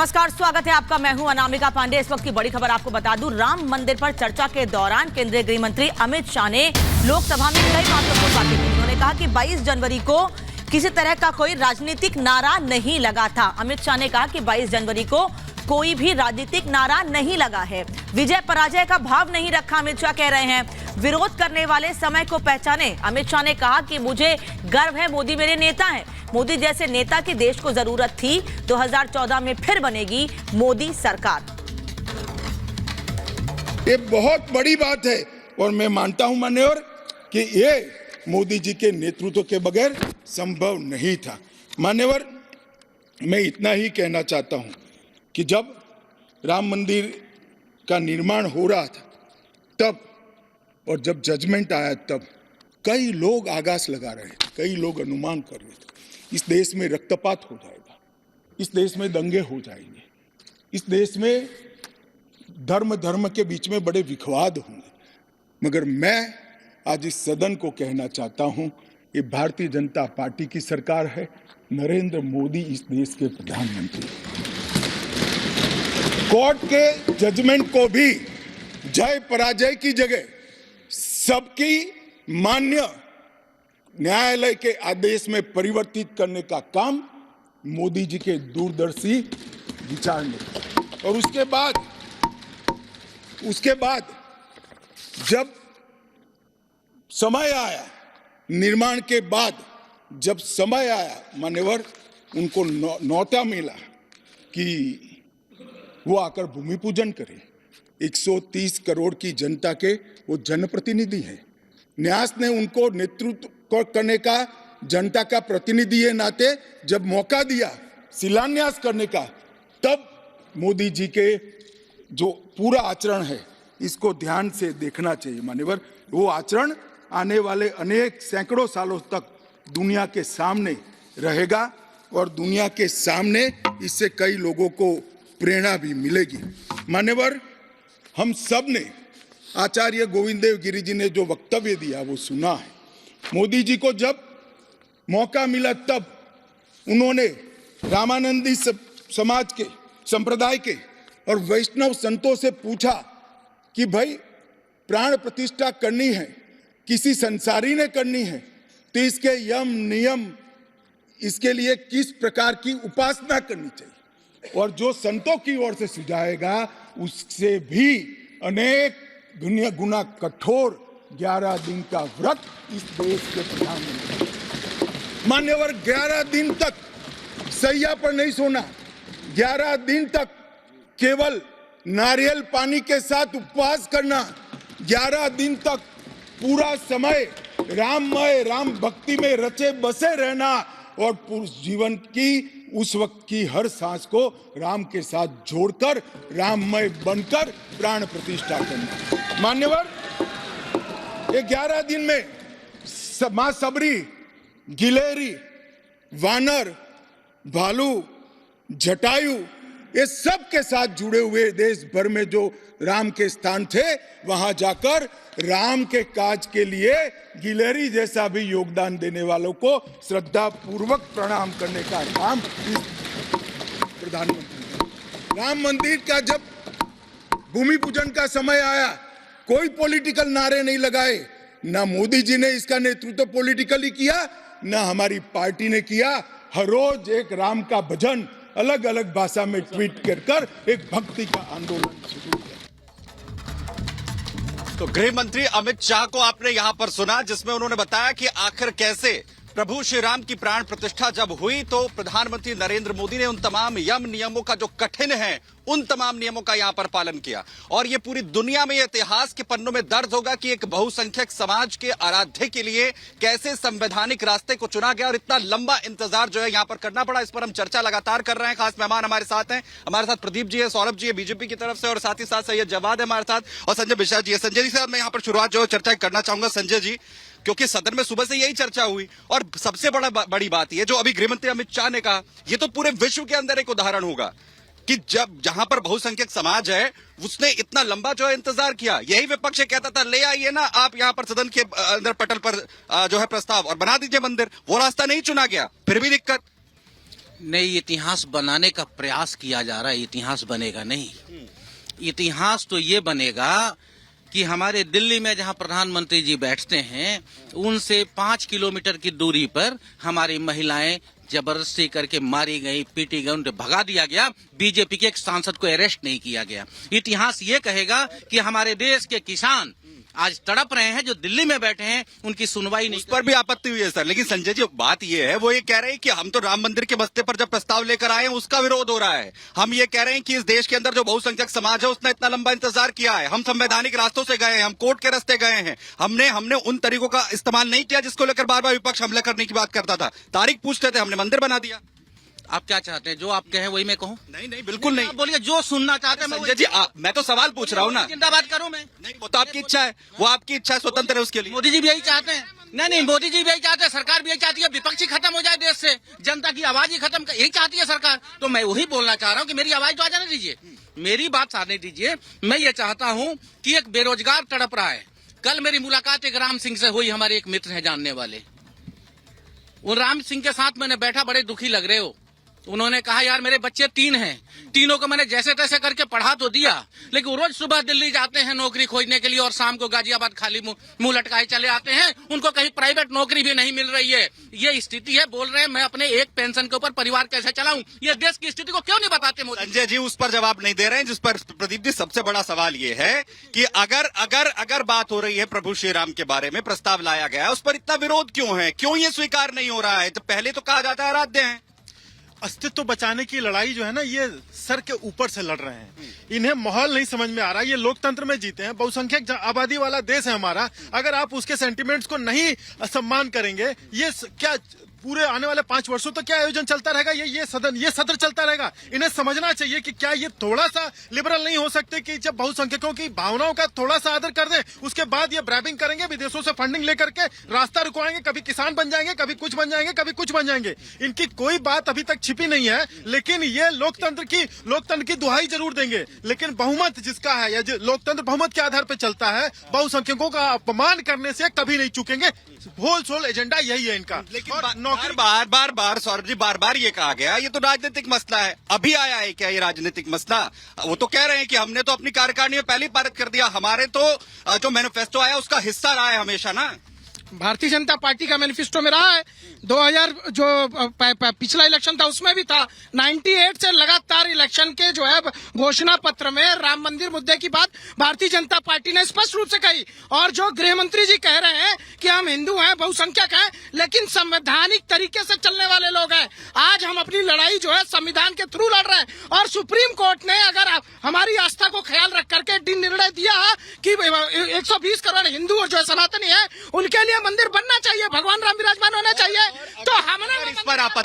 नमस्कार, स्वागत है आपका। मैं हूं अनामिका पांडे। इस वक्त की बड़ी खबर आपको बता दूं, राम मंदिर पर चर्चा के दौरान केंद्रीय गृह मंत्री अमित शाह ने लोकसभा में कई महत्वपूर्ण बातें की। उन्होंने कहा कि 22 जनवरी को किसी तरह का कोई राजनीतिक नारा नहीं लगा था। अमित शाह ने कहा कि 22 जनवरी को कोई भी राजनीतिक नारा नहीं लगा है। विजय पराजय का भाव नहीं रखा, अमित शाह कह रहे हैं। विरोध करने वाले समय को पहचाने। अमित शाह ने कहा कि मुझे गर्व है, मोदी मेरे नेता हैं। मोदी जैसे नेता की देश को जरूरत थी। 2014 में फिर बनेगी मोदी सरकार। ये बहुत बड़ी बात है और मैं मानता हूं मान्यवर कि ये मोदी जी के नेतृत्व के बगैर संभव नहीं था। मान्यवर, मैं इतना ही कहना चाहता हूं कि जब राम मंदिर का निर्माण हो रहा था तब, और जब जजमेंट आया तब, कई लोग आगाज लगा रहे थे, कई लोग अनुमान कर रहे थे इस देश में रक्तपात हो जाएगा, इस देश में दंगे हो जाएंगे, इस देश में धर्म के बीच में बड़े विवाद होंगे। मगर मैं आज इस सदन को कहना चाहता हूं, ये भारतीय जनता पार्टी की सरकार है, नरेंद्र मोदी इस देश के प्रधानमंत्री। कोर्ट के जजमेंट को भी जय पराजय की जगह सबकी मान्य न्यायालय के आदेश में परिवर्तित करने का काम मोदी जी के दूरदर्शी विचार ने। और उसके बाद जब समय आया, निर्माण के बाद जब समय आया मान्यवर, उनको न्योता मिला कि वो आकर भूमि पूजन करें। 130 करोड़ की जनता के वो जनप्रतिनिधि हैं। न्यास ने उनको नेतृत्व करने का, जनता का प्रतिनिधि है नाते जब मौका दिया शिलान्यास करने का, तब मोदी जी के जो पूरा आचरण है इसको ध्यान से देखना चाहिए मान्यवर। वो आचरण आने वाले अनेक सैकड़ों सालों तक दुनिया के सामने रहेगा और दुनिया के सामने इससे कई लोगों को प्रेरणा भी मिलेगी। मान्यवर, हम सब ने आचार्य गोविंद देव गिरि जी ने जो वक्तव्य दिया वो सुना है। मोदी जी को जब मौका मिला तब उन्होंने रामानंदी समाज के, संप्रदाय के और वैष्णव संतों से पूछा कि भाई प्राण प्रतिष्ठा करनी है, किसी संसारी ने करनी है, तो इसके यम नियम, इसके लिए किस प्रकार की उपासना करनी चाहिए, और जो संतों की ओर से सुझाएगा उससे भी अनेक गुना कठोर 11 दिन का व्रत इस देश के प्रधानमंत्री। मान्यवर, 11 दिन तक सैया पर नहीं सोना, 11 दिन तक केवल नारियल पानी के साथ उपवास करना, 11 दिन तक पूरा समय राममय, राम भक्ति में रचे बसे रहना और पूरे जीवन की उस वक्त की हर सांस को राम के साथ जोड़कर राममय बनकर प्राण प्रतिष्ठा करना। मान्यवर, ये 11 दिन में मां सबरी, गिलेरी, वानर, भालू, जटायु, ये सब के साथ जुड़े हुए देश भर में जो राम के स्थान थे, वहां जाकर राम के काज के लिए गिलेरी जैसा भी योगदान देने वालों को श्रद्धा पूर्वक प्रणाम करने का काम प्रधानमंत्री। राम मंदिर का जब भूमि पूजन का समय आया, कोई पॉलिटिकल नारे नहीं लगाए। ना मोदी जी ने इसका नेतृत्व पॉलिटिकली किया, ना हमारी पार्टी ने किया। हर रोज एक राम का भजन अलग अलग भाषा में ट्वीट कर एक भक्ति का आंदोलन शुरू किया। तो गृह मंत्री अमित शाह को आपने यहां पर सुना, जिसमें उन्होंने बताया कि आखिर कैसे प्रभु श्री राम की प्राण प्रतिष्ठा जब हुई तो प्रधानमंत्री नरेंद्र मोदी ने उन तमाम यम नियमों का जो कठिन है, उन तमाम नियमों का यहां पर पालन किया। और ये पूरी दुनिया में, इतिहास के पन्नों में दर्ज होगा कि एक बहुसंख्यक समाज के आराध्य के लिए कैसे संवैधानिक रास्ते को चुना गया और इतना लंबा इंतजार जो है यहां पर करना पड़ा। इस पर हम चर्चा लगातार कर रहे हैं। खास मेहमान हमारे साथ हैं, हमारे साथ प्रदीप जी है, सौरभ जी है बीजेपी की तरफ से, और साथ ही साथ सैयद जवाद है हमारे साथ, और संजय मिश्रा जी है। संजय जी से मैं यहाँ पर शुरुआत जो चर्चा करना चाहूंगा। संजय जी, क्योंकि सदन में सुबह से यही चर्चा हुई और सबसे बड़ी बात यह जो अभी गृहमंत्री अमित शाह ने कहा, यह तो पूरे विश्व के अंदर एक उदाहरण होगा कि जहां पर बहुसंख्यक समाज है उसने इतना लंबा जो है इंतजार किया। यही विपक्ष कहता था ले आइए ना आप यहां पर सदन के अंदर पटल पर जो है प्रस्ताव और बना दीजिए मंदिर, वो रास्ता नहीं चुना गया, फिर भी दिक्कत। नई इतिहास बनाने का प्रयास किया जा रहा है, इतिहास बनेगा नहीं। इतिहास तो ये बनेगा कि हमारे दिल्ली में जहां प्रधानमंत्री जी बैठते हैं उनसे 5 किलोमीटर की दूरी पर हमारी महिलाएं जबरदस्ती करके मारी गई, पीटी गई, उन्हें भगा दिया गया, बीजेपी के एक सांसद को अरेस्ट नहीं किया गया। इतिहास ये कहेगा कि हमारे देश के किसान आज तड़प रहे हैं, जो दिल्ली में बैठे हैं उनकी सुनवाई नहीं। उस पर भी आपत्ति हुई है सर, लेकिन संजय जी बात ये है, वो ये कह रहे हैं कि हम तो राम मंदिर के मसले पर जब प्रस्ताव लेकर आए हैं उसका विरोध हो रहा है। हम ये कह रहे हैं कि इस देश के अंदर जो बहुसंख्यक समाज है उसने इतना लंबा इंतजार किया है, हम संवैधानिक रास्तों से गए हैं, हम कोर्ट के रास्ते गए हैं, हमने उन तरीकों का इस्तेमाल नहीं किया जिसको लेकर बार बार विपक्ष हमला करने की बात करता था। तारीख पूछते थे, हमने मंदिर बना दिया। आप क्या चाहते हैं? जो आप कहें वही मैं कहूं? नहीं नहीं, बिल्कुल नहीं। आप बोलिए जो सुनना चाहते हैं। संजय जी मैं तो सवाल पूछ रहा हूँ ना। जिंदाबाद करूं मैं? नहीं, वो तो आपकी इच्छा है, वो आपकी इच्छा है, स्वतंत्र है उसके लिए। मोदी जी भी यही चाहते हैं। नहीं, मोदी जी भी यही चाहते हैं, सरकार भी यही चाहती है, विपक्ष ही खत्म हो जाए देश से, जनता की आवाज ही खत्म, यही चाहती है सरकार। तो मैं वही बोलना चाह रहा हूँ कि मेरी आवाज तो आ जाने दीजिए, मेरी बात साधने दीजिए। मैं ये चाहता हूँ कि एक बेरोजगार तड़प रहा है। कल मेरी मुलाकात एक राम सिंह से हुई, हमारे एक मित्र है जानने वाले। उन राम सिंह के साथ मैंने बैठा, बड़े दुखी लग रहे हो। उन्होंने कहा यार मेरे बच्चे 3 हैं, तीनों को मैंने जैसे तैसे करके पढ़ा तो दिया, लेकिन रोज सुबह दिल्ली जाते हैं नौकरी खोजने के लिए और शाम को गाजियाबाद खाली मुंह लटकाए चले आते हैं, उनको कहीं प्राइवेट नौकरी भी नहीं मिल रही है। ये स्थिति है। बोल रहे हैं मैं अपने एक पेंशन के ऊपर परिवार कैसे चलाऊं? ये देश की स्थिति को क्यों नहीं बताते मोदी? संजय जी उस पर जवाब नहीं दे रहे हैं, जिस पर प्रदीप जी सबसे बड़ा सवाल ये है कि अगर बात हो रही है प्रभु श्री राम के बारे में, प्रस्ताव लाया गया है, उस पर इतना विरोध क्यों है? क्यों ये स्वीकार नहीं हो रहा है? तो पहले तो कहा जाता है आराध्य है। अस्तित्व बचाने की लड़ाई जो है ना, ये सर के ऊपर से लड़ रहे हैं। इन्हें माहौल नहीं समझ में आ रहा। ये लोकतंत्र में जीते हैं, बहुसंख्यक आबादी वाला देश है हमारा। अगर आप उसके सेंटिमेंट्स को नहीं सम्मान करेंगे, ये क्या पूरे आने वाले 5 वर्षों तक क्या आयोजन चलता रहेगा? ये सत्र चलता रहेगा। इन्हें समझना चाहिए कि क्या ये थोड़ा सा लिबरल नहीं हो सकते कि जब बहुसंख्यकों की भावनाओं का थोड़ा सा आदर कर दें, उसके बाद ये ब्रैबिंग करेंगे, विदेशों से फंडिंग लेकर के रास्ता रुकवाएंगे, कभी किसान बन जाएंगे, कभी कुछ बन जाएंगे, कभी कुछ बन जाएंगे। इनकी कोई बात अभी तक छिपी नहीं है, लेकिन ये लोकतंत्र की दुहाई जरूर देंगे, लेकिन बहुमत जिसका है या लोकतंत्र बहुमत के आधार पर चलता है, बहुसंख्यकों का अपमान करने से कभी नहीं चूकेंगे। होल सोल एजेंडा यही है इनका। लेकिन बार सौरभ जी बार ये कहा गया ये तो राजनीतिक मसला है। अभी आया है क्या ये राजनीतिक मसला? वो तो कह रहे हैं कि हमने तो अपनी कार्यकारिणी में पहले ही पारित कर दिया, हमारे तो जो मैनिफेस्टो आया उसका हिस्सा रहा है हमेशा ना। भारतीय जनता पार्टी का मैनिफेस्टो में रहा है। 2000 जो पिछला इलेक्शन था उसमें भी था। 98 से लगातार इलेक्शन के जो है घोषणा पत्र में राम मंदिर मुद्दे की बात भारतीय जनता पार्टी ने स्पष्ट रूप से कही। और जो गृह मंत्री जी कह रहे हैं कि हम हिंदू हैं, बहुसंख्यक हैं, लेकिन संवैधानिक तरीके से चलने वाले लोग हैं। आज हम अपनी लड़ाई जो है संविधान के थ्रू लड़ रहे हैं और सुप्रीम कोर्ट ने अगर हमारी आस्था को ख्याल रख करके निर्णय दिया कि 120 करोड़ हिंदू और जो है सनातनी है उनके लिए मंदिर बनना चाहिए, भगवान राम विराजमान होना चाहिए, तो हमने इस पर आपत्ति